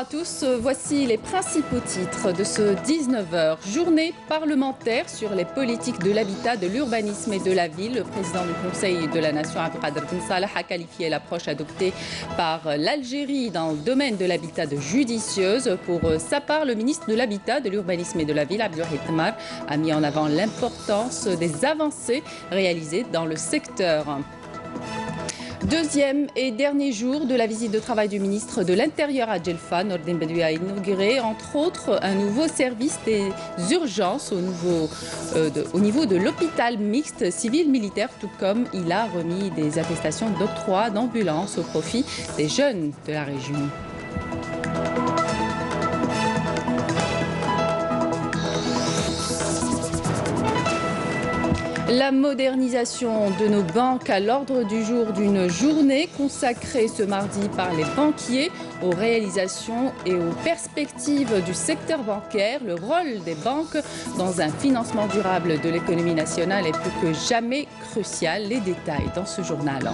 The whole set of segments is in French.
à tous, voici les principaux titres de ce 19h. Journée parlementaire sur les politiques de l'habitat, de l'urbanisme et de la ville. Le président du Conseil de la Nation, Abdelkader Ben Salah, a qualifié l'approche adoptée par l'Algérie dans le domaine de l'habitat de judicieuse. Pour sa part, le ministre de l'Habitat, de l'Urbanisme et de la Ville, Abdelwahid Tmar, a mis en avant l'importance des avancées réalisées dans le secteur. Deuxième et dernier jour de la visite de travail du ministre de l'Intérieur à Djelfa, Nordine Bedoui a inauguré entre autres un nouveau service des urgences au niveau de l'hôpital mixte civil-militaire, tout comme il a remis des attestations d'octroi d'ambulance au profit des jeunes de la région. La modernisation de nos banques à l'ordre du jour d'une journée consacrée ce mardi par les banquiers aux réalisations et aux perspectives du secteur bancaire. Le rôle des banques dans un financement durable de l'économie nationale est plus que jamais crucial. Les détails dans ce journal.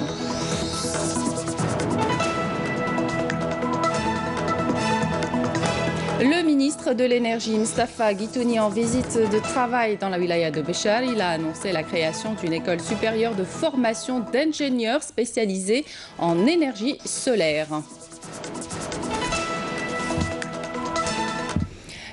Le ministre de l'Énergie, Moustapha Guitouni, en visite de travail dans la wilaya de Béchar, il a annoncé la création d'une école supérieure de formation d'ingénieurs spécialisés en énergie solaire.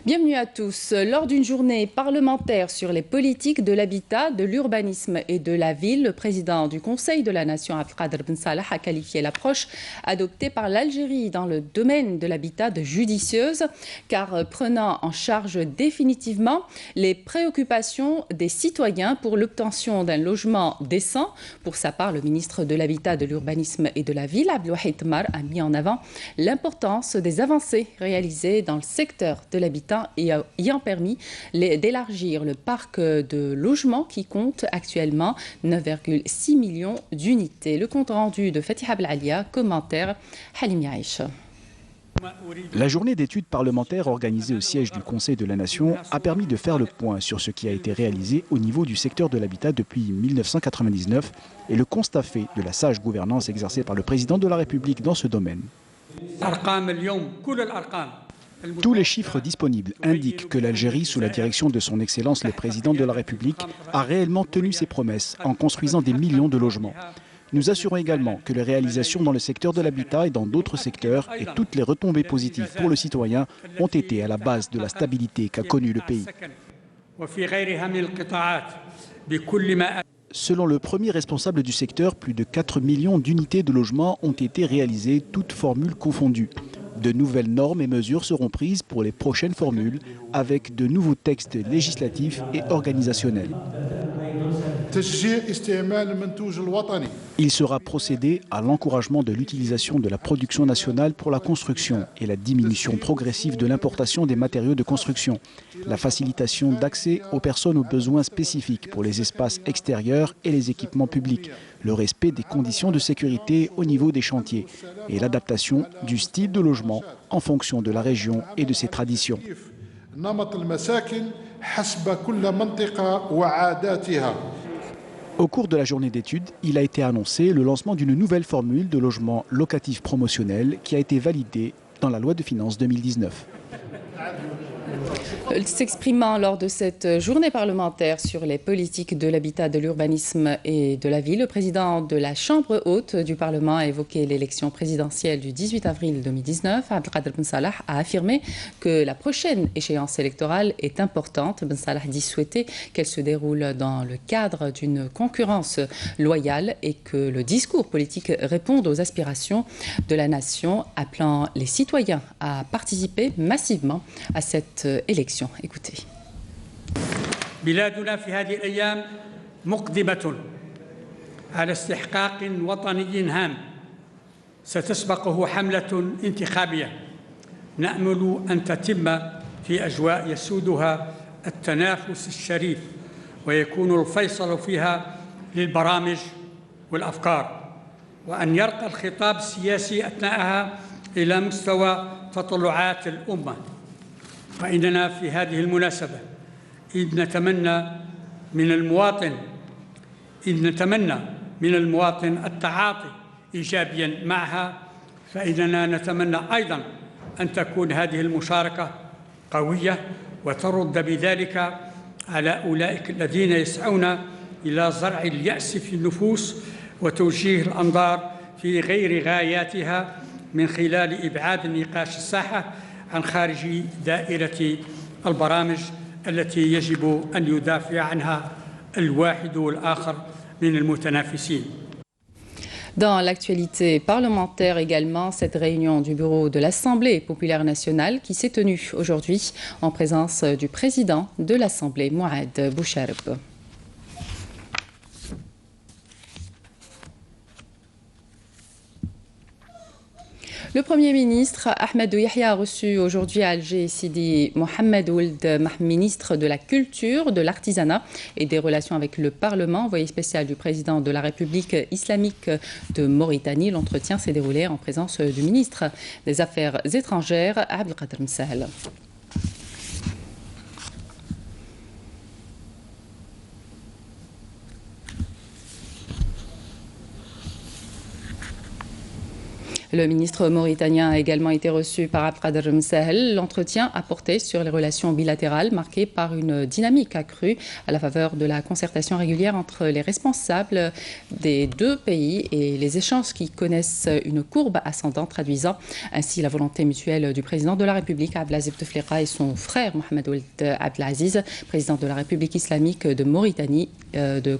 Bienvenue à tous. Lors d'une journée parlementaire sur les politiques de l'habitat, de l'urbanisme et de la ville, le président du Conseil de la Nation, Abdelkader Ben Salah, a qualifié l'approche adoptée par l'Algérie dans le domaine de l'habitat de judicieuse, car prenant en charge définitivement les préoccupations des citoyens pour l'obtention d'un logement décent. Pour sa part, le ministre de l'Habitat, de l'Urbanisme et de la Ville, Abdelwahid Tmar, a mis en avant l'importance des avancées réalisées dans le secteur de l'habitat et ayant permis d'élargir le parc de logements qui compte actuellement 9,6 millions d'unités. Le compte rendu de Fatiha Blalia, commentaire Halim Yaïch. La journée d'études parlementaires organisée au siège du Conseil de la Nation a permis de faire le point sur ce qui a été réalisé au niveau du secteur de l'habitat depuis 1999 et le constat fait de la sage gouvernance exercée par le président de la République dans ce domaine. Tous les chiffres disponibles indiquent que l'Algérie, sous la direction de son Excellence le Président de la République, a réellement tenu ses promesses en construisant des millions de logements. Nous assurons également que les réalisations dans le secteur de l'habitat et dans d'autres secteurs et toutes les retombées positives pour le citoyen ont été à la base de la stabilité qu'a connue le pays. Selon le premier responsable du secteur, plus de 4 millions d'unités de logements ont été réalisées, toutes formules confondues. De nouvelles normes et mesures seront prises pour les prochaines formules avec de nouveaux textes législatifs et organisationnels. Il sera procédé à l'encouragement de l'utilisation de la production nationale pour la construction et la diminution progressive de l'importation des matériaux de construction, la facilitation d'accès aux personnes aux besoins spécifiques pour les espaces extérieurs et les équipements publics, le respect des conditions de sécurité au niveau des chantiers et l'adaptation du style de logement en fonction de la région et de ses traditions. Au cours de la journée d'études, il a été annoncé le lancement d'une nouvelle formule de logement locatif promotionnel qui a été validée dans la loi de finances 2019. S'exprimant lors de cette journée parlementaire sur les politiques de l'habitat, de l'urbanisme et de la ville, le président de la Chambre haute du Parlement a évoqué l'élection présidentielle du 18 avril 2019. Abdelkader Ben Salah a affirmé que la prochaine échéance électorale est importante. Ben Salah dit souhaiter qu'elle se déroule dans le cadre d'une concurrence loyale et que le discours politique réponde aux aspirations de la nation, appelant les citoyens à participer massivement à cette élection. Écoutez. بلادنا في هذه الأيام مقدمة على استحقاق وطني هام ستسبقه حملة انتخابية نأمل أن تتم في أجواء يسودها التنافس الشريف ويكون الفيصل فيها للبرامج والأفكار وأن يرقى الخطاب السياسي أثناءها إلى مستوى تطلعات الأمة. فإننا في هذه المناسبة إذ نتمنى من المواطن التعاطي إيجابيا معها فإننا نتمنى أيضا أن تكون هذه المشاركة قوية وترد بذلك على أولئك الذين يسعون إلى زرع اليأس في النفوس وتوجيه الأنظار في غير غاياتها من خلال إبعاد النقاش الساحة عن خارج دائرة البرامج التي يجب أن يدافع عنها الواحد والآخر من المتنافسين. Dans l'actualité parlementaire également, cette réunion du bureau de l'Assemblée populaire nationale qui s'est tenue aujourd'hui en présence du président de l'Assemblée, Mouad Bouchareb. Le Premier ministre Ahmed Yahya a reçu aujourd'hui à Alger Sidi Mohamed Ould, ministre de la Culture, de l'Artisanat et des Relations avec le Parlement, envoyé spécial du président de la République islamique de Mauritanie. L'entretien s'est déroulé en présence du ministre des Affaires étrangères, Abdelkader Msahel. Le ministre mauritanien a également été reçu par Abdelkader Msahel. L'entretien a porté sur les relations bilatérales marquées par une dynamique accrue à la faveur de la concertation régulière entre les responsables des deux pays et les échanges qui connaissent une courbe ascendante, traduisant ainsi la volonté mutuelle du président de la République Abdelaziz Bouteflika et son frère Mohamed Ould Abdelaziz, président de la République islamique de Mauritanie, de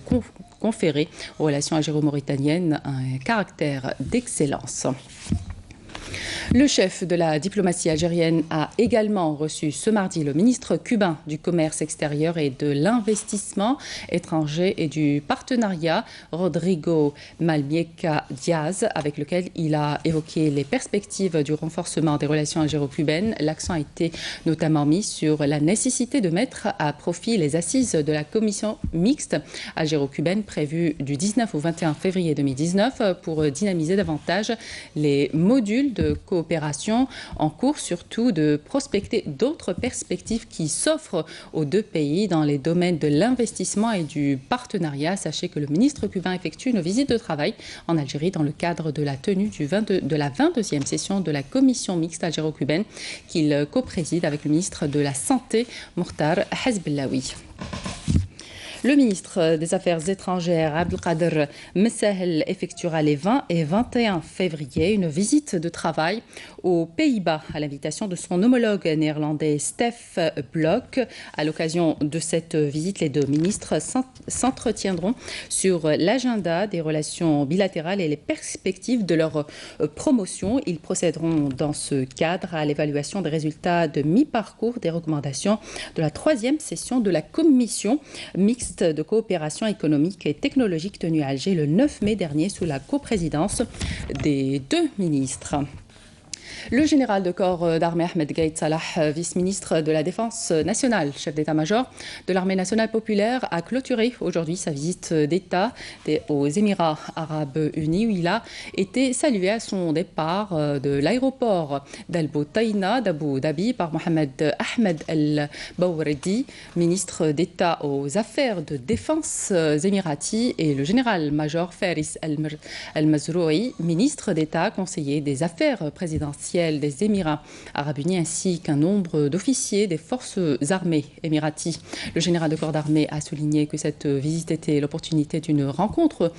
conférer aux relations algéro-mauritaniennes un caractère d'excellence. Le chef de la diplomatie algérienne a également reçu ce mardi le ministre cubain du commerce extérieur et de l'investissement étranger et du partenariat, Rodrigo Malmieca Diaz, avec lequel il a évoqué les perspectives du renforcement des relations algéro-cubaines. L'accent a été notamment mis sur la nécessité de mettre à profit les assises de la commission mixte algéro-cubaine prévues du 19 au 21 février 2019 pour dynamiser davantage les modules de coopération en cours, surtout de prospecter d'autres perspectives qui s'offrent aux deux pays dans les domaines de l'investissement et du partenariat. Sachez que le ministre cubain effectue une visite de travail en Algérie dans le cadre de la tenue de la 22e session de la commission mixte algéro-cubaine qu'il co-préside avec le ministre de la Santé, Mokhtar Hezbellaoui. Le ministre des Affaires étrangères, Abdelkader Msahel, effectuera les 20 et 21 février une visite de travail aux Pays-Bas à l'invitation de son homologue néerlandais Stef Blok. À l'occasion de cette visite, les deux ministres s'entretiendront sur l'agenda des relations bilatérales et les perspectives de leur promotion. Ils procéderont dans ce cadre à l'évaluation des résultats de mi-parcours des recommandations de la 3e session de la commission mixte de coopération économique et technologique tenue à Alger le 9 mai dernier sous la coprésidence des deux ministres. Le général de corps d'armée Ahmed Gaïd Salah, vice-ministre de la Défense nationale, chef d'état-major de l'armée nationale populaire, a clôturé aujourd'hui sa visite d'État aux Émirats arabes unis où il a été salué à son départ de l'aéroport d'Al Boutaïna d'Abu Dhabi par Mohamed Ahmed El Baouredi, ministre d'État aux affaires de défense émirati, et le général-major Faris El Mazroui, ministre d'État conseiller des affaires présidentielles des Émirats arabes unis, ainsi qu'un nombre d'officiers des forces armées émiraties. Le général de corps d'armée a souligné que cette visite était l'opportunité d'une rencontre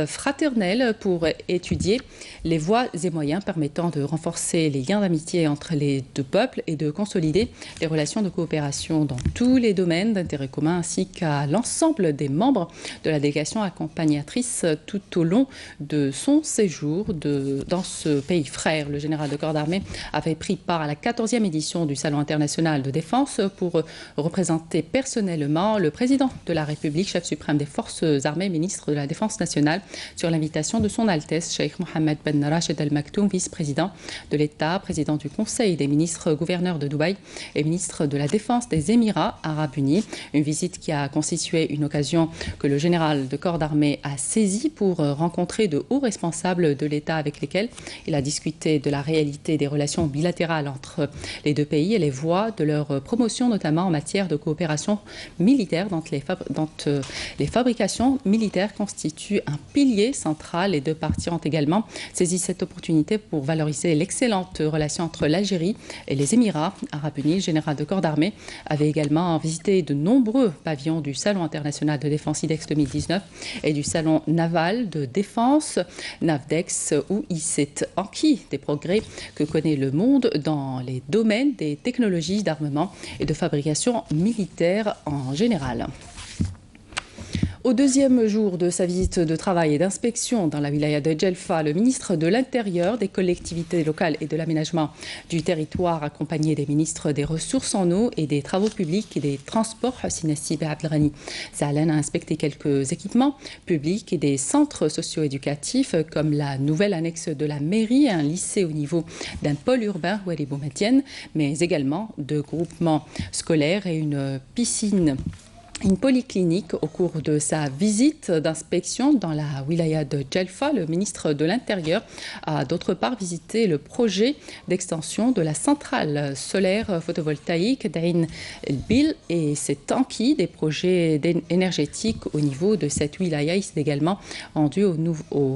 fraternelle pour étudier les voies et moyens permettant de renforcer les liens d'amitié entre les deux peuples et de consolider les relations de coopération dans tous les domaines d'intérêt commun, ainsi qu'à l'ensemble des membres de la délégation accompagnatrice tout au long de son séjour dans ce pays frère. Le général de corps d'armée avait pris part à la 14e édition du Salon international de défense pour représenter personnellement le président de la République, chef suprême des forces armées, ministre de la Défense nationale, sur l'invitation de son Altesse, Cheikh Mohammed Ben Rachid Al Maktoum, vice-président de l'État, président du Conseil des ministres, gouverneur de Dubaï et ministre de la Défense des Émirats arabes unis. Une visite qui a constitué une occasion que le général de corps d'armée a saisie pour rencontrer de hauts responsables de l'État avec lesquels il a discuté de la réalité fluidité des relations bilatérales entre les deux pays et les voies de leur promotion, notamment en matière de coopération militaire, dont les fabrications militaires constituent un pilier central. Les deux parties ont également saisi cette opportunité pour valoriser l'excellente relation entre l'Algérie et les Émirats arabes unis. Le général de corps d'armée avait également visité de nombreux pavillons du Salon international de défense IDEX 2019 et du Salon naval de défense NAVDEX, où il s'est enquis des progrès que connaît le monde dans les domaines des technologies d'armement et de fabrication militaire en général. Au deuxième jour de sa visite de travail et d'inspection dans la wilaya de Djelfa, le ministre de l'Intérieur, des collectivités locales et de l'aménagement du territoire, accompagné des ministres des Ressources en eau et des Travaux publics et des Transports, Hossein Assib et Abdelghani Zahlan, a inspecté quelques équipements publics et des centres socio-éducatifs comme la nouvelle annexe de la mairie, un lycée au niveau d'un pôle urbain, Ouari Boumedienne, mais également de groupements scolaires et une piscine. Une polyclinique. Au cours de sa visite d'inspection dans la wilaya de Djelfa, le ministre de l'Intérieur a d'autre part visité le projet d'extension de la centrale solaire photovoltaïque d'Ain el-Bil et s'est enquis des projets énergétiques au niveau de cette wilaya. Il s'est également rendu au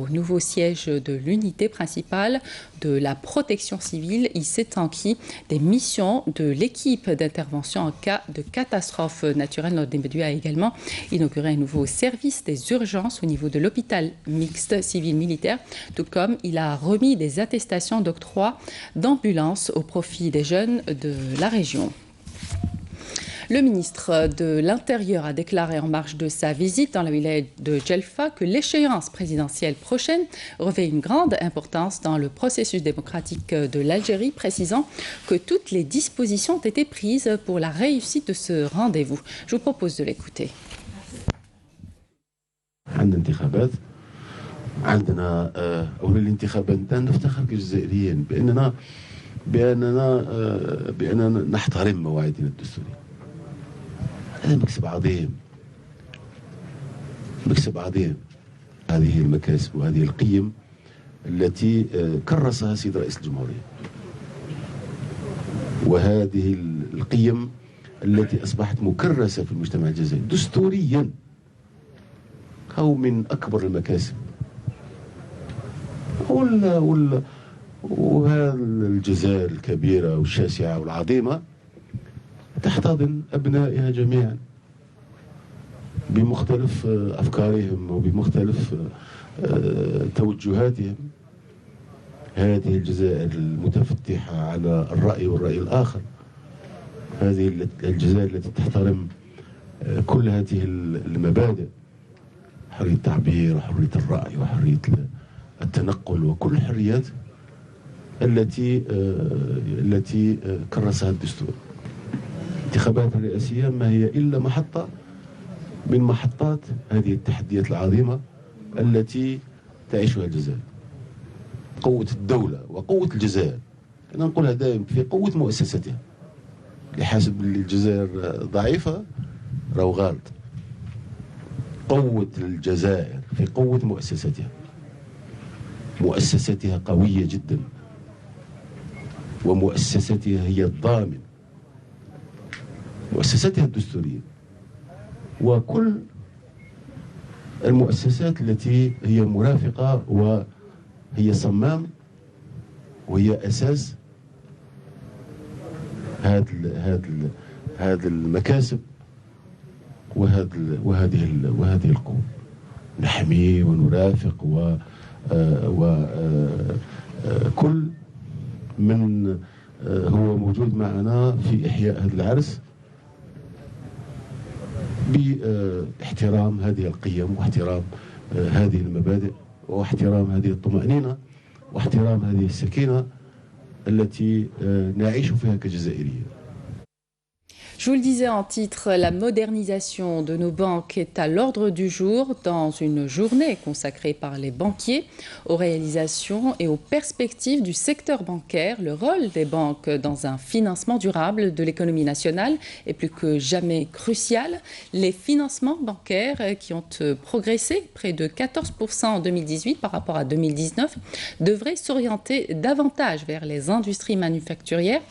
nouveau siège de l'unité principale de la protection civile. Il s'est enquis des missions de l'équipe d'intervention en cas de catastrophe naturelle. Notre a également inauguré un nouveau service des urgences au niveau de l'hôpital mixte civil-militaire, tout comme il a remis des attestations d'octroi d'ambulance au profit des jeunes de la région. Le ministre de l'Intérieur a déclaré en marge de sa visite dans la wilaya de Djelfa que l'échéance présidentielle prochaine revêt une grande importance dans le processus démocratique de l'Algérie, précisant que toutes les dispositions ont été prises pour la réussite de ce rendez-vous. Je vous propose de l'écouter. هذا مكسب عظيم، مكسب عظيم. هذه المكاسب وهذه القيم التي كرسها سيد رئيس الجمهورية، وهذه القيم التي أصبحت مكرسة في المجتمع الجزائري دستوريا، أو من أكبر المكاسب. وهذه الجزائر الكبيرة والشاسعة والعظيمة تحتضن أبنائها جميعا بمختلف أفكارهم وبمختلف توجهاتهم. هذه الجزائر المتفتحة على الرأي والرأي الآخر، هذه الجزائر التي تحترم كل هذه المبادئ، حرية التعبير وحرية الرأي وحرية التنقل وكل الحريات التي كرسها الدستور. الانتخابات الرئاسية ما هي إلا محطة من محطات هذه التحديات العظيمة التي تعيشها الجزائر. قوة الدولة وقوة الجزائر، أنا نقولها دائما، في قوة مؤسستها. اللي حاسب الجزائر ضعيفة راهو غلط. قوة الجزائر في قوة مؤسستها، مؤسستها قوية جدا، ومؤسستها هي الضامن، مؤسستها الدستورية، وكل المؤسسات التي هي مرافقة وهي صمام وهي أساس هذه المكاسب وهذه القوة. نحمي ونرافق وكل من هو موجود معنا في إحياء هذا العرس باحترام هذه القيم واحترام هذه المبادئ واحترام هذه الطمأنينة واحترام هذه السكينة التي نعيش فيها كجزائريين. Je vous le disais en titre, la modernisation de nos banques est à l'ordre du jour dans une journée consacrée par les banquiers aux réalisations et aux perspectives du secteur bancaire. Le rôle des banques dans un financement durable de l'économie nationale est plus que jamais crucial. Les financements bancaires qui ont progressé près de 14% en 2018 par rapport à 2019 devraient s'orienter davantage vers les industries manufacturières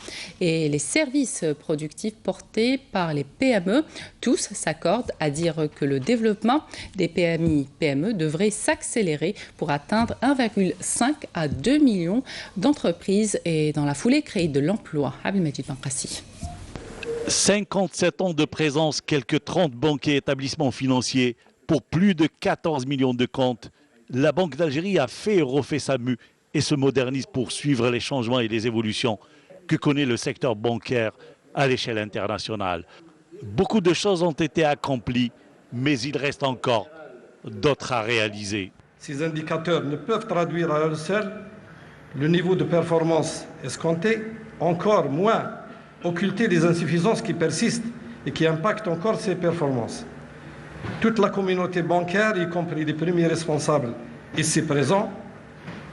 et les services productifs portés par les PME. Tous s'accordent à dire que le développement des PMI-PME devrait s'accélérer pour atteindre 1,5 à 2 millions d'entreprises et dans la foulée créer de l'emploi. Abdelmajid Bankassi. 57 ans de présence, quelques 30 banques et établissements financiers pour plus de 14 millions de comptes. La Banque d'Algérie a fait et refait sa mue et se modernise pour suivre les changements et les évolutions que connaît le secteur bancaire à l'échelle internationale. Beaucoup de choses ont été accomplies, mais il reste encore d'autres à réaliser. Ces indicateurs ne peuvent traduire à eux seuls le niveau de performance escompté, encore moins occulter les insuffisances qui persistent et qui impactent encore ces performances. Toute la communauté bancaire, y compris les premiers responsables ici présents,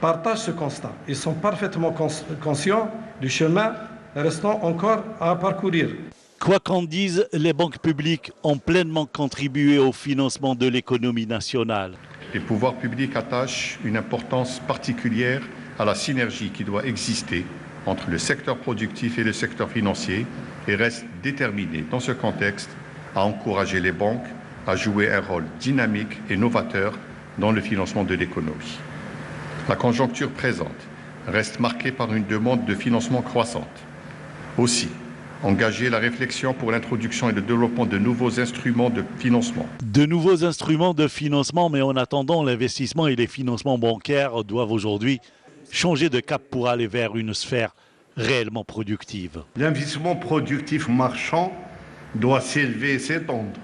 partagent ce constat. Ils sont parfaitement conscients du chemin restant encore à parcourir. Quoi qu'en disent, les banques publiques ont pleinement contribué au financement de l'économie nationale. Les pouvoirs publics attachent une importance particulière à la synergie qui doit exister entre le secteur productif et le secteur financier et restent déterminés dans ce contexte à encourager les banques à jouer un rôle dynamique et novateur dans le financement de l'économie. La conjoncture présente reste marquée par une demande de financement croissante. Aussi, engager la réflexion pour l'introduction et le développement de nouveaux instruments de financement. De nouveaux instruments de financement, mais en attendant, l'investissement et les financements bancaires doivent aujourd'hui changer de cap pour aller vers une sphère réellement productive. L'investissement productif marchand doit s'élever et s'étendre,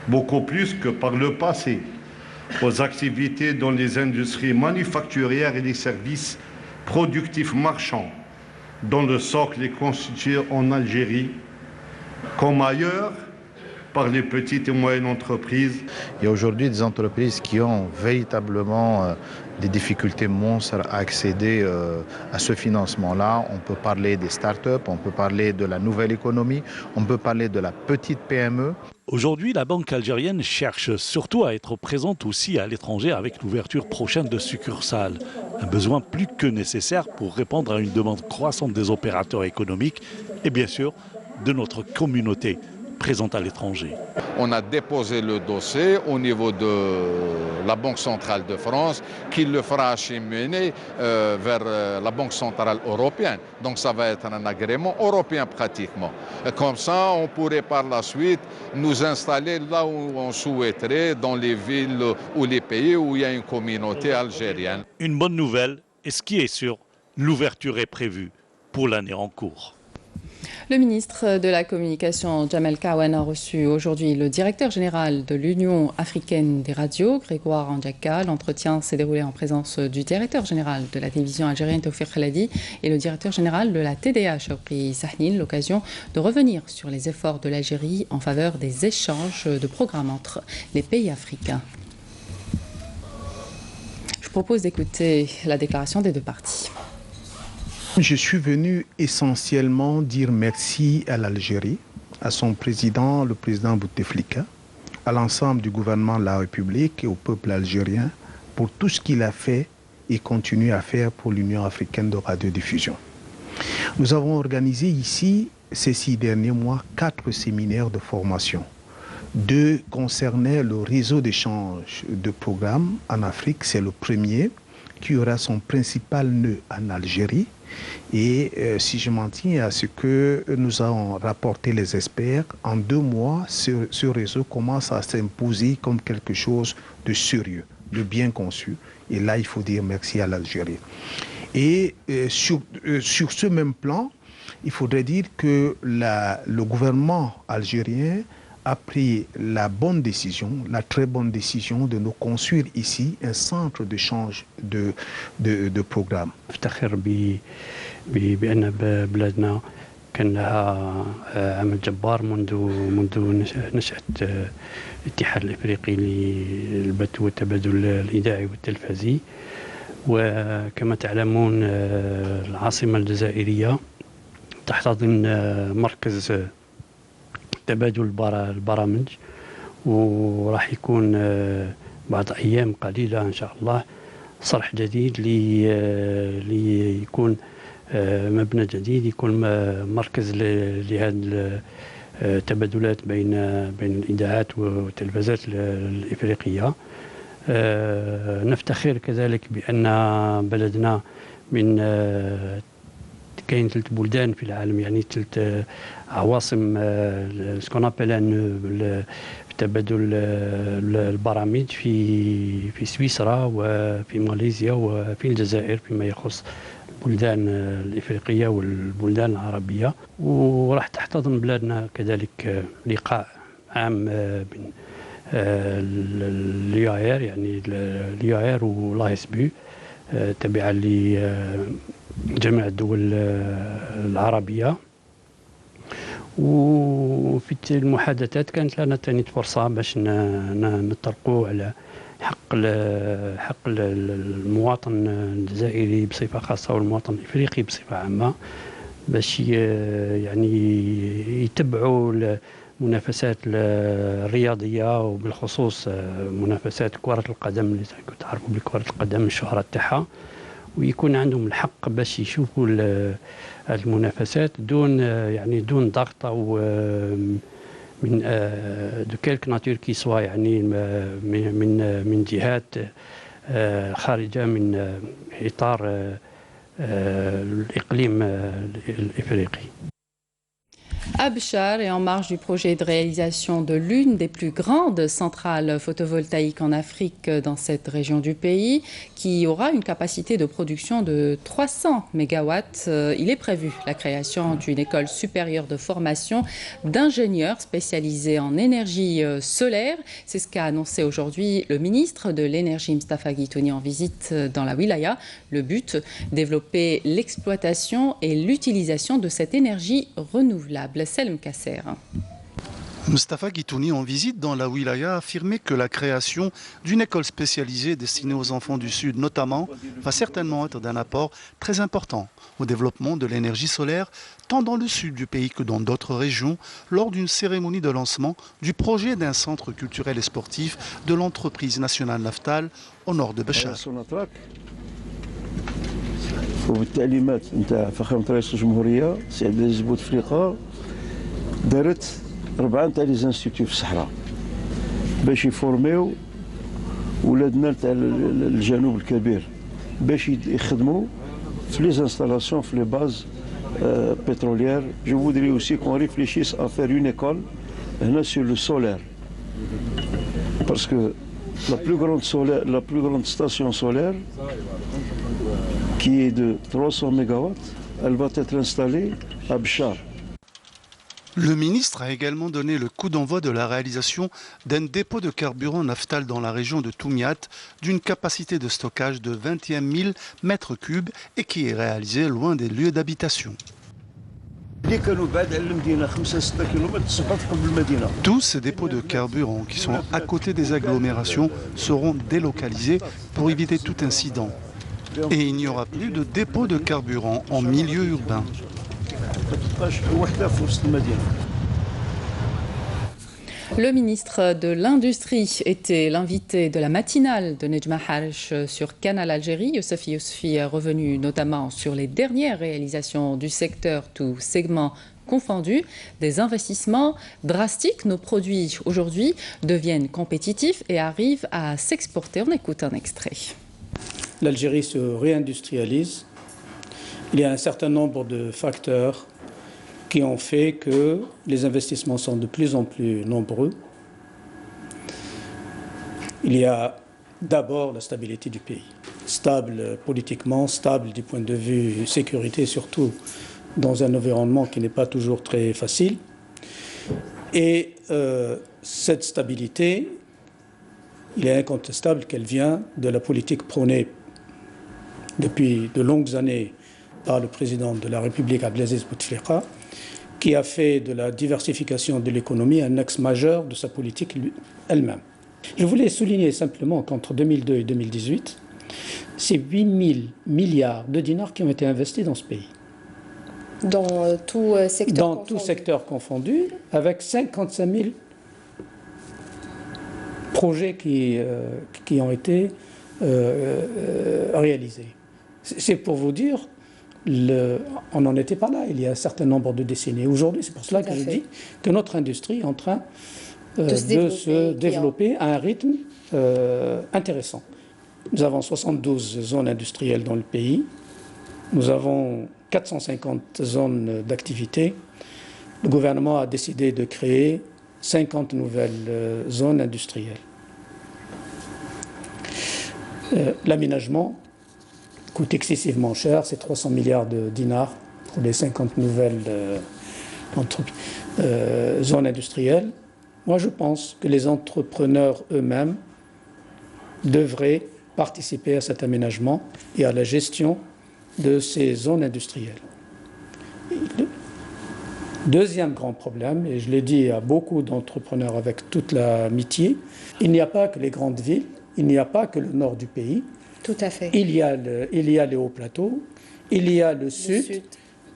beaucoup plus que par le passé, aux activités dans les industries manufacturières et les services productifs marchands, dont le socle est constitué en Algérie, comme ailleurs, par les petites et moyennes entreprises. Il y a aujourd'hui des entreprises qui ont véritablement des difficultés monstres à accéder à ce financement-là. On peut parler des start-up, on peut parler de la nouvelle économie, on peut parler de la petite PME. Aujourd'hui, la banque algérienne cherche surtout à être présente aussi à l'étranger avec l'ouverture prochaine de succursales. Un besoin plus que nécessaire pour répondre à une demande croissante des opérateurs économiques et bien sûr de notre communauté présente à l'étranger. On a déposé le dossier au niveau de la Banque centrale de France qui le fera acheminer vers la Banque centrale européenne. Donc ça va être un agrément européen pratiquement. Et comme ça, on pourrait par la suite nous installer là où on souhaiterait, dans les villes ou les pays où il y a une communauté algérienne. Une bonne nouvelle, et ce qui est sûr, l'ouverture est prévue pour l'année en cours. Le ministre de la Communication, Jamel Kawan, a reçu aujourd'hui le directeur général de l'Union africaine des radios, Grégoire Andjaka. L'entretien s'est déroulé en présence du directeur général de la télévision algérienne, Taoufik Khaladi, et le directeur général de la TDA, Chokri Sahnine. L'occasion de revenir sur les efforts de l'Algérie en faveur des échanges de programmes entre les pays africains. Je vous propose d'écouter la déclaration des deux parties. Je suis venu essentiellement dire merci à l'Algérie, à son président, le président Bouteflika, à l'ensemble du gouvernement de la République et au peuple algérien pour tout ce qu'il a fait et continue à faire pour l'Union africaine de radiodiffusion. Nous avons organisé ici, ces 6 derniers mois, 4 séminaires de formation. 2 concernaient le réseau d'échange de programmes en Afrique, c'est le premier, qui aura son principal nœud en Algérie. Et si je m'en tiens à ce que nous avons rapporté les experts, en 2 mois, ce réseau commence à s'imposer comme quelque chose de sérieux, de bien conçu. Et là, il faut dire merci à l'Algérie. Et sur ce même plan, il faudrait dire que le gouvernement algérien a pris la bonne décision, la très bonne décision de nous construire ici un centre d'échange de programmes. بأن بلادنا كان لها عمل جبار منذ نشأة الاتحاد الإفريقي للبث والتبادل الإذاعي والتلفزي. وكما تعلمون العاصمة الجزائرية تحتضن مركز تبادل البرامج، وراح يكون بعد أيام قليلة إن شاء الله صرح جديد ليكون مبنى جديد، يكون مركز لهذه التبادلات بين الإذاعات والتلفزيات الإفريقية. نفتخر كذلك بأن بلدنا من كاين 3 بلدان في العالم، يعني 3 عواصم سكون ابل تبادل البرامج في سويسرا وفي ماليزيا وفي الجزائر فيما يخص البلدان الإفريقية والبلدان العربية. وراح تحتضن بلادنا كذلك لقاء عام بين اليوآير، يعني اليوآير والASB تابعة لجميع الدول العربية. وفي المحادثات كانت لنا ثاني فرصة باش نطرقوا على حق المواطن الجزائري بصفة خاصة والمواطن الإفريقي بصفة عامة، باش يعني يتبعوا المنافسات الرياضية وبالخصوص منافسات كرة القدم اللي تعرفوا بكرة القدم الشهرة تاعها، ويكون عندهم الحق باش يشوفوا المنافسات دون ضغط او من دو كيلك ناتور كي سوا، يعني من جهات خارجه من اطار الاقليم الافريقي. À Béchar et en marge du projet de réalisation de l'une des plus grandes centrales photovoltaïques en Afrique dans cette région du pays, qui aura une capacité de production de 300 MW, il est prévu la création d'une école supérieure de formation d'ingénieurs spécialisés en énergie solaire. C'est ce qu'a annoncé aujourd'hui le ministre de l'énergie Mostafa Guitouni en visite dans la wilaya. Le but, développer l'exploitation et l'utilisation de cette énergie renouvelable. Selm Kasser. Mostafa Guitouni, en visite dans la wilaya, a affirmé que la création d'une école spécialisée destinée aux enfants du Sud notamment va certainement être d'un apport très important au développement de l'énergie solaire, tant dans le sud du pays que dans d'autres régions, lors d'une cérémonie de lancement du projet d'un centre culturel et sportif de l'entreprise nationale Naftal au nord de Béchar. وبالتعليمات نتاع فخامة رئيس الجمهورية سي عبد العزيز بوتفليقة دارت 4 نتاع لي زانستيتيو في الصحراء باش يفورميو ولادنا تاع الجنوب الكبير باش يخدموا في لي انستالاسيون في لي باز pétrolière. Je voudrais aussi qu'on réfléchisse à faire une école sur le solaire parce que la plus grande station solaire qui est de 300 MW, elle va être installée à Béchar. Le ministre a également donné le coup d'envoi de la réalisation d'un dépôt de carburant Naftal dans la région de Toumiat d'une capacité de stockage de 21 000 mètres cubes et qui est réalisé loin des lieux d'habitation. Tous ces dépôts de carburant qui sont à côté des agglomérations seront délocalisés pour éviter tout incident. Et il n'y aura plus de dépôt de carburant en milieu urbain. Le ministre de l'Industrie était l'invité de la matinale de Nejma Harish sur Canal Algérie. Youssef Yousfi est revenu notamment sur les dernières réalisations du secteur, tous segments confondus, des investissements drastiques. Nos produits aujourd'hui deviennent compétitifs et arrivent à s'exporter. On écoute un extrait. L'Algérie se réindustrialise. Il y a un certain nombre de facteurs qui ont fait que les investissements sont de plus en plus nombreux. Il y a d'abord la stabilité du pays. Stable politiquement, stable du point de vue sécurité, surtout dans un environnement qui n'est pas toujours très facile. Et cette stabilité, il est incontestable qu'elle vient de la politique prônée depuis de longues années par le président de la République, Abdelaziz Bouteflika, qui a fait de la diversification de l'économie un axe majeur de sa politique elle-même. Je voulais souligner simplement qu'entre 2002 et 2018, c'est 8 000 milliards de dinars qui ont été investis dans ce pays. Dans tout secteur dans confondu. Tout secteur confondu, avec 55 000 projets qui ont été réalisés. C'est pour vous dire, on n'en était pas là il y a un certain nombre de décennies. Aujourd'hui, c'est pour cela que je dis que notre industrie est en train de se développer à un rythme intéressant. Nous avons 72 zones industrielles dans le pays. Nous avons 450 zones d'activité. Le gouvernement a décidé de créer 50 nouvelles zones industrielles. L'aménagement coûte excessivement cher, c'est 300 milliards de dinars pour les 50 nouvelles zones industrielles. Moi, je pense que les entrepreneurs eux-mêmes devraient participer à cet aménagement et à la gestion de ces zones industrielles. Deuxième grand problème, et je l'ai dit à beaucoup d'entrepreneurs avec toute l'amitié, il n'y a pas que les grandes villes, il n'y a pas que le nord du pays. Tout à fait. Il y a les hauts plateaux, il y a le sud,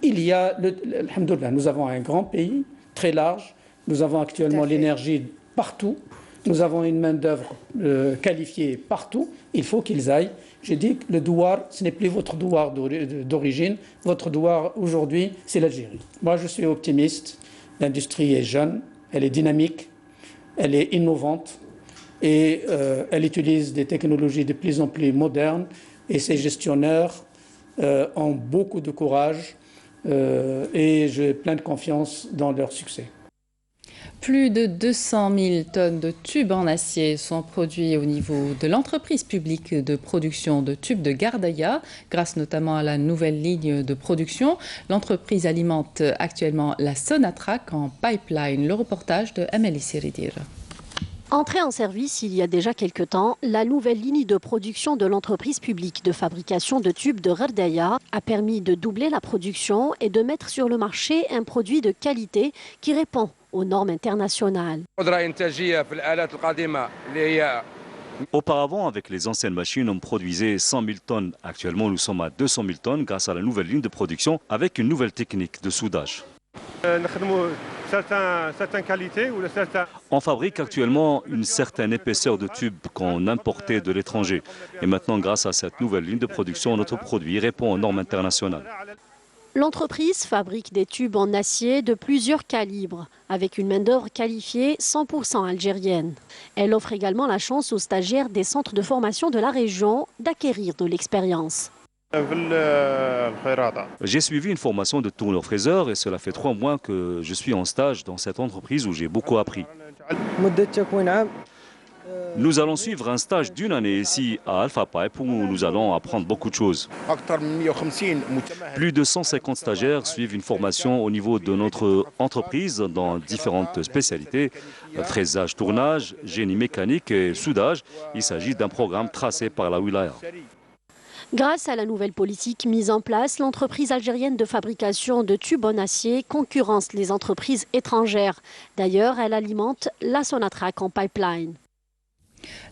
il y a alhamdoulilah, nous avons un grand pays, très large, nous avons actuellement l'énergie partout, nous avons une main-d'œuvre qualifiée partout, il faut qu'ils aillent. J'ai dit que le douar, ce n'est plus votre douar d'origine, votre douar aujourd'hui, c'est l'Algérie. Moi, je suis optimiste, l'industrie est jeune, elle est dynamique, elle est innovante et elle utilise des technologies de plus en plus modernes et ses gestionnaires ont beaucoup de courage et j'ai plein de confiance dans leur succès. Plus de 200 000 tonnes de tubes en acier sont produits au niveau de l'entreprise publique de production de tubes de Gardaya, grâce notamment à la nouvelle ligne de production. L'entreprise alimente actuellement la Sonatrach en pipeline. Le reportage de Amélie Siridir. Entrée en service il y a déjà quelques temps, la nouvelle ligne de production de l'entreprise publique de fabrication de tubes de Gardaya a permis de doubler la production et de mettre sur le marché un produit de qualité qui répond aux normes internationales. Auparavant, avec les anciennes machines, on produisait 100 000 tonnes. Actuellement, nous sommes à 200 000 tonnes grâce à la nouvelle ligne de production avec une nouvelle technique de soudage. On fabrique actuellement une certaine épaisseur de tubes qu'on importait de l'étranger. Et maintenant, grâce à cette nouvelle ligne de production, notre produit répond aux normes internationales. L'entreprise fabrique des tubes en acier de plusieurs calibres, avec une main-d'œuvre qualifiée 100% algérienne. Elle offre également la chance aux stagiaires des centres de formation de la région d'acquérir de l'expérience. J'ai suivi une formation de tourneur-fraiseur et cela fait 3 mois que je suis en stage dans cette entreprise où j'ai beaucoup appris. Nous allons suivre un stage d'1 année ici à Alpha Pipe où nous allons apprendre beaucoup de choses. Plus de 150 stagiaires suivent une formation au niveau de notre entreprise dans différentes spécialités, fraisage, tournage, génie mécanique et soudage. Il s'agit d'un programme tracé par la wilaya. Grâce à la nouvelle politique mise en place, l'entreprise algérienne de fabrication de tubes en acier concurrence les entreprises étrangères. D'ailleurs, elle alimente la Sonatrach en pipeline.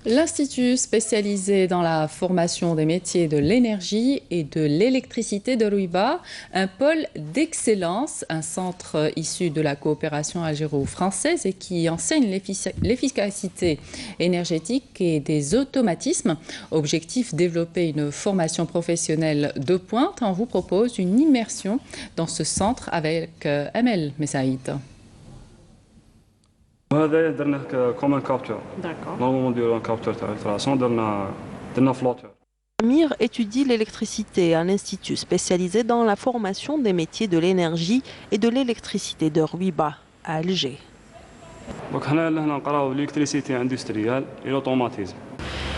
L'Institut spécialisé dans la formation des métiers de l'énergie et de l'électricité de Rouiba, un pôle d'excellence, un centre issu de la coopération algéro-française et qui enseigne l'efficacité énergétique et des automatismes. Objectif, développer une formation professionnelle de pointe. On vous propose une immersion dans ce centre avec Amel Messaïd. وهذا درناه كومان كابتور نورمالمون نديرو كابتور تاع الفراسون درنا فلوتور. Amir étudie l'électricité à l'institut spécialisé dans la formation des métiers de l'énergie et de l'électricité de Rouiba à Alger. Donc حنا هنا نقراو l'électricité industrielle et l'automatisme.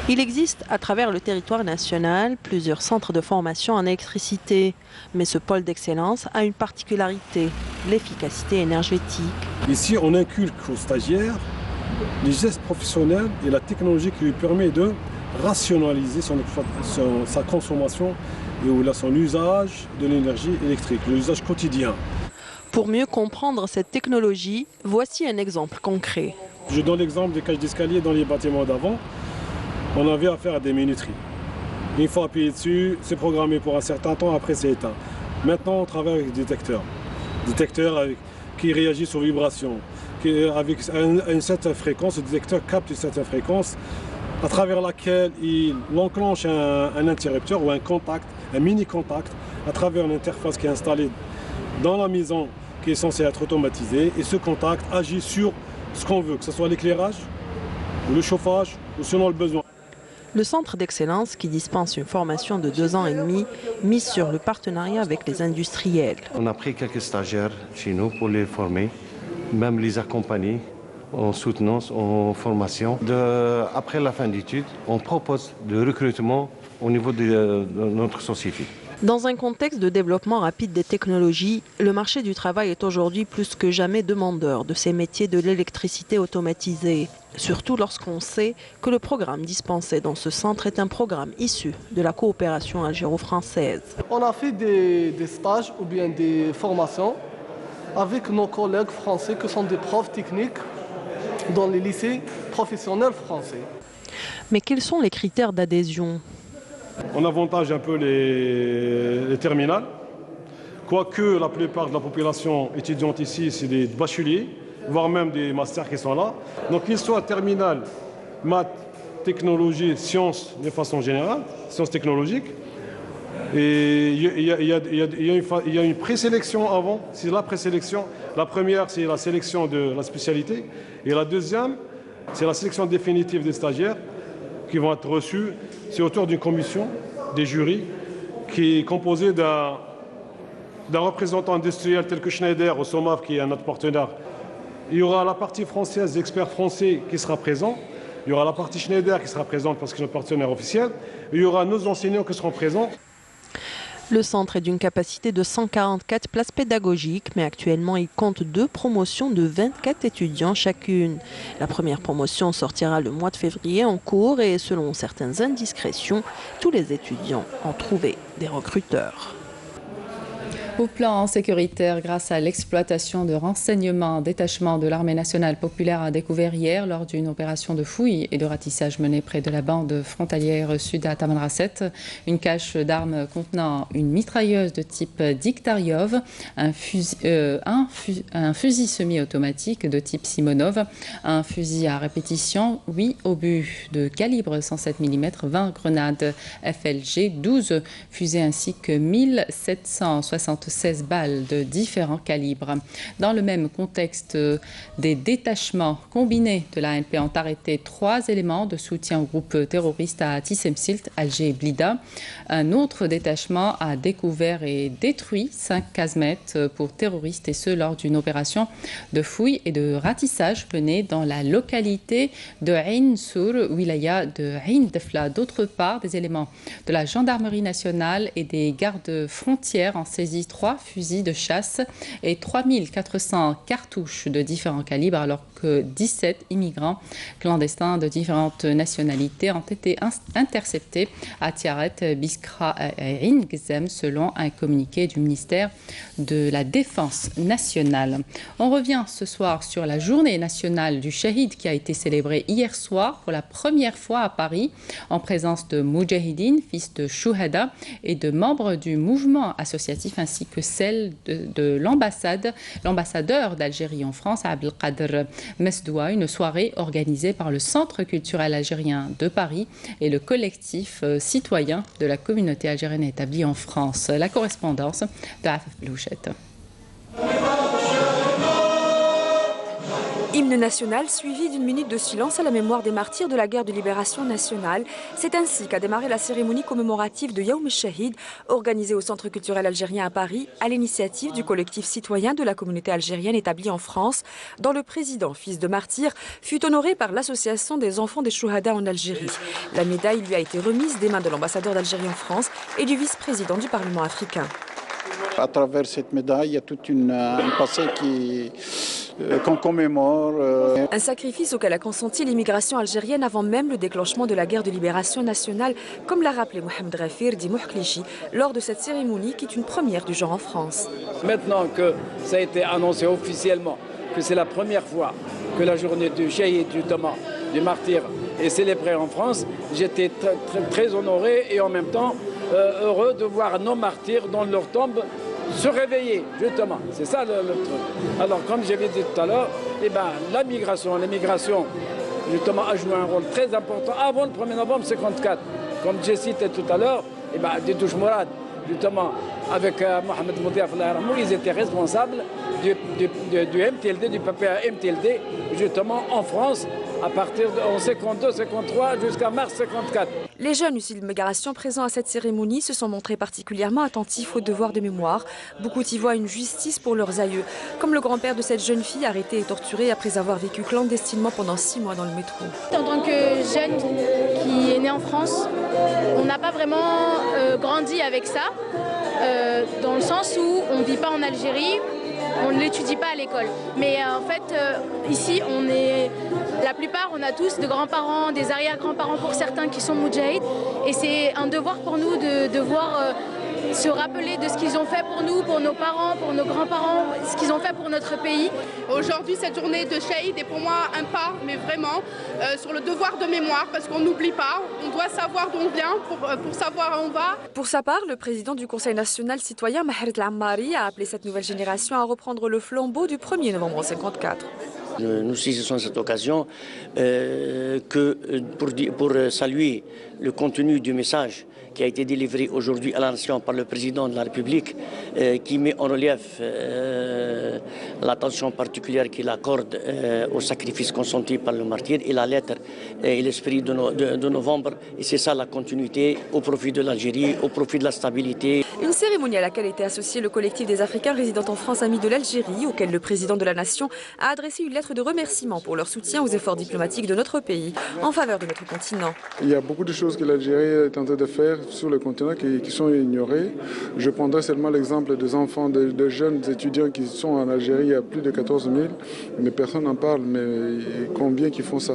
Il existe à travers le territoire national plusieurs centres de formation en électricité. Mais ce pôle d'excellence a une particularité, l'efficacité énergétique. Ici, on inculque aux stagiaires les gestes professionnels et la technologie qui lui permet de rationaliser sa consommation et son usage de l'énergie électrique, l'usage quotidien. Pour mieux comprendre cette technologie, voici un exemple concret. Je donne l'exemple des cages d'escalier dans les bâtiments d'avant. On avait affaire à des minuteries. Une fois appuyé dessus, c'est programmé pour un certain temps, après c'est éteint. Maintenant, on travaille avec des détecteurs. Détecteurs qui réagissent aux vibrations. Avec une certaine fréquence, le détecteur capte une certaine fréquence à travers laquelle il enclenche un interrupteur ou un contact, un mini-contact, à travers une interface qui est installée dans la maison qui est censée être automatisée. Et ce contact agit sur ce qu'on veut, que ce soit l'éclairage, ou le chauffage, ou selon le besoin. Le centre d'excellence, qui dispense une formation de 2 ans et demi, mise sur le partenariat avec les industriels. On a pris quelques stagiaires chez nous pour les former, même les accompagner en soutenance, en formation. Après la fin d'études, on propose de recrutement au niveau de notre société. Dans un contexte de développement rapide des technologies, le marché du travail est aujourd'hui plus que jamais demandeur de ces métiers de l'électricité automatisée. Surtout lorsqu'on sait que le programme dispensé dans ce centre est un programme issu de la coopération algéro-française. On a fait des stages ou bien des formations avec nos collègues français qui sont des profs techniques dans les lycées professionnels français. Mais quels sont les critères d'adhésion ? On avantage un peu les terminales, quoique la plupart de la population étudiante ici, c'est des bacheliers, voire même des masters qui sont là. Donc qu'ils soient terminales, maths, technologie, sciences de façon générale, sciences technologiques. Et il y a une présélection avant, c'est la présélection. La première, c'est la sélection de la spécialité. Et la deuxième, c'est la sélection définitive des stagiaires qui vont être reçus. C'est autour d'une commission, des jurys, qui est composée d'un représentant industriel tel que Schneider au SOMAV, qui est notre partenaire. Il y aura la partie française, l'expert français qui sera présent. Il y aura la partie Schneider qui sera présente parce que c'est notre partenaire officiel. Et il y aura nos enseignants qui seront présents. Le centre est d'une capacité de 144 places pédagogiques, mais actuellement il compte 2 promotions de 24 étudiants chacune. La première promotion sortira le mois de février en cours et selon certaines indiscrétions, tous les étudiants ont trouvé des recruteurs. Au plan sécuritaire, grâce à l'exploitation de renseignements, un détachement de l'armée nationale populaire a découvert hier, lors d'une opération de fouille et de ratissage menée près de la bande frontalière sud à Tamanrasset, une cache d'armes contenant une mitrailleuse de type Diktaryov, un fusil semi-automatique de type Simonov, un fusil à répétition, 8 obus de calibre 107 mm, 20 grenades FLG, 12 fusées ainsi que 1776 balles de différents calibres. Dans le même contexte, des détachements combinés de l'ANP ont arrêté 3 éléments de soutien au groupe terroriste à Tissemsilt, Alger et Blida. Un autre détachement a découvert et détruit 5 casemates pour terroristes, et ce lors d'une opération de fouille et de ratissage menée dans la localité de Ain Sour, wilaya de Ain Defla. D'autre part, des éléments de la gendarmerie nationale et des gardes frontières ont saisi 3 fusils de chasse et 3400 cartouches de différents calibres, alors que 17 immigrants clandestins de différentes nationalités ont été interceptés à Tiaret, Biskra et Ingzem, selon un communiqué du ministère de la Défense nationale. On revient ce soir sur la journée nationale du Shahid qui a été célébrée hier soir pour la première fois à Paris en présence de Moudjahidine, fils de Chouhada, et de membres du mouvement associatif, ainsi que celle de l'ambassadeur d'Algérie en France, Abdelkader Mesdoua, une soirée organisée par le Centre culturel algérien de Paris et le collectif citoyen de la communauté algérienne établie en France. La correspondance de Afef Blouchette. Hymne national suivi d'une minute de silence à la mémoire des martyrs de la guerre de libération nationale. C'est ainsi qu'a démarré la cérémonie commémorative de Yaoum el-Shahid, organisée au Centre culturel algérien à Paris, à l'initiative du collectif citoyen de la communauté algérienne établie en France, dont le président, fils de martyr, fut honoré par l'association des enfants des Chouhada en Algérie. La médaille lui a été remise des mains de l'ambassadeur d'Algérie en France et du vice-président du Parlement africain. À travers cette médaille, il y a tout un passé qu'on commémore. Un sacrifice auquel a consenti l'immigration algérienne avant même le déclenchement de la guerre de libération nationale, comme l'a rappelé Mohamed Ghafir dit Mouhklichi lors de cette cérémonie qui est une première du genre en France. Maintenant que ça a été annoncé officiellement, que c'est la première fois que la journée du Shahid, justement, du martyr, est célébrée en France, j'étais très honoré et en même temps heureux de voir nos martyrs dans leur tombe se réveiller, justement. C'est ça le truc. Alors, comme j'avais dit tout à l'heure, l'immigration, justement, a joué un rôle très important avant le 1er novembre 1954. Comme j'ai cité tout à l'heure, Ditouche Mourad, justement, avec Mohamed Moudiaf, ils étaient responsables du MTLD, du PPA MTLD, justement, en France, à partir de 52-53 jusqu'à mars 54. Les jeunes issus de l'immigration présents à cette cérémonie se sont montrés particulièrement attentifs au devoir de mémoire. Beaucoup y voient une justice pour leurs aïeux, comme le grand-père de cette jeune fille arrêtée et torturée après avoir vécu clandestinement pendant 6 mois dans le métro. En tant que jeune qui est né en France, on n'a pas vraiment grandi avec ça, dans le sens où on ne vit pas en Algérie. On ne l'étudie pas à l'école. Mais en fait, ici, la plupart, on a tous de grands-parents, des arrière-grands-parents pour certains qui sont moudjahid. Et c'est un devoir pour nous de devoir se rappeler de ce qu'ils ont fait pour nous, pour nos parents, pour nos grands-parents, ce qu'ils ont fait pour notre pays. Aujourd'hui, cette journée de Shahid est pour moi un pas, mais vraiment, sur le devoir de mémoire, parce qu'on n'oublie pas, on doit savoir d'où on vient pour savoir où on va. Pour sa part, le président du Conseil national citoyen, Maher El-Ammari, a appelé cette nouvelle génération à reprendre le flambeau du 1er novembre 1954. Nous saisissons cette occasion pour saluer le contenu du message qui a été délivré aujourd'hui à la nation par le président de la République, qui met en relief l'attention particulière qu'il accorde au sacrifice consenti par le martyr et la lettre et l'esprit de novembre. Et c'est ça la continuité au profit de l'Algérie, au profit de la stabilité. Une cérémonie à laquelle était associé le collectif des Africains résidant en France Amis de l'Algérie, auquel le président de la nation a adressé une lettre de remerciement pour leur soutien aux efforts diplomatiques de notre pays en faveur de notre continent. Il y a beaucoup de choses que l'Algérie est en train de faire sur le continent qui sont ignorées. Je prendrai seulement l'exemple des enfants, de jeunes étudiants qui sont en Algérie, il y a plus de 14 000, mais personne n'en parle, mais combien qui font ça?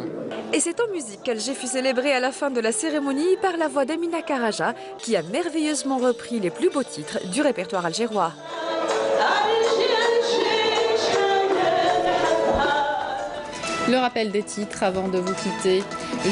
Et c'est en musique qu'Alger fut célébrée à la fin de la cérémonie par la voix d'Amina Karaja, qui a merveilleusement repris les plus beaux titres du répertoire algérois. Le rappel des titres avant de vous quitter.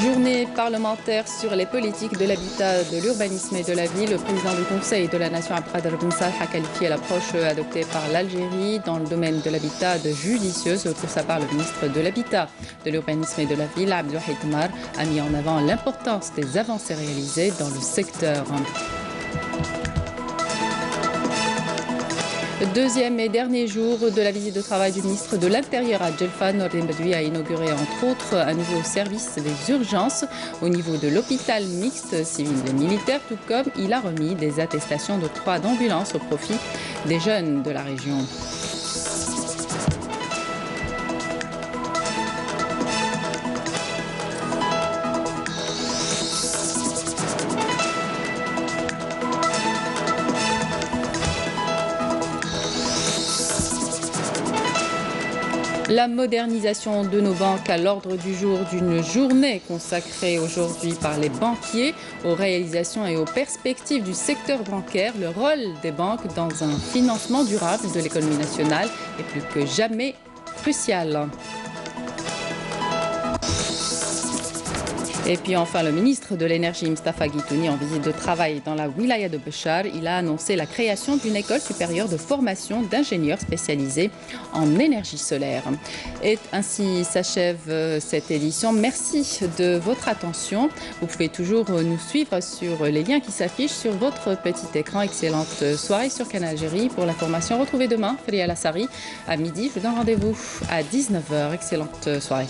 Journée parlementaire sur les politiques de l'habitat, de l'urbanisme et de la ville. Le président du Conseil de la Nation, Abdelkader Ben Salah, a qualifié l'approche adoptée par l'Algérie dans le domaine de l'habitat de judicieuse. Pour sa part, le ministre de l'Habitat, de l'Urbanisme et de la Ville, Abdelwahid Mar, a mis en avant l'importance des avancées réalisées dans le secteur. Deuxième et dernier jour de la visite de travail du ministre de l'Intérieur à Djelfa, Nordin Bedoui a inauguré entre autres un nouveau service des urgences au niveau de l'hôpital mixte civil et militaire, tout comme il a remis des attestations d'octroi d'ambulance au profit des jeunes de la région. La modernisation de nos banques à l'ordre du jour d'une journée consacrée aujourd'hui par les banquiers aux réalisations et aux perspectives du secteur bancaire. Le rôle des banques dans un financement durable de l'économie nationale est plus que jamais crucial. Et puis enfin, le ministre de l'Énergie, Mostafa Guitouni, en visite de travail dans la wilaya de Béchar, il a annoncé la création d'une école supérieure de formation d'ingénieurs spécialisés en énergie solaire. Et ainsi s'achève cette édition. Merci de votre attention. Vous pouvez toujours nous suivre sur les liens qui s'affichent sur votre petit écran. Excellente soirée sur Canal Algérie. Pour l'information, retrouvez demain Feria Lassari à midi. Je vous donne rendez-vous à 19h. Excellente soirée.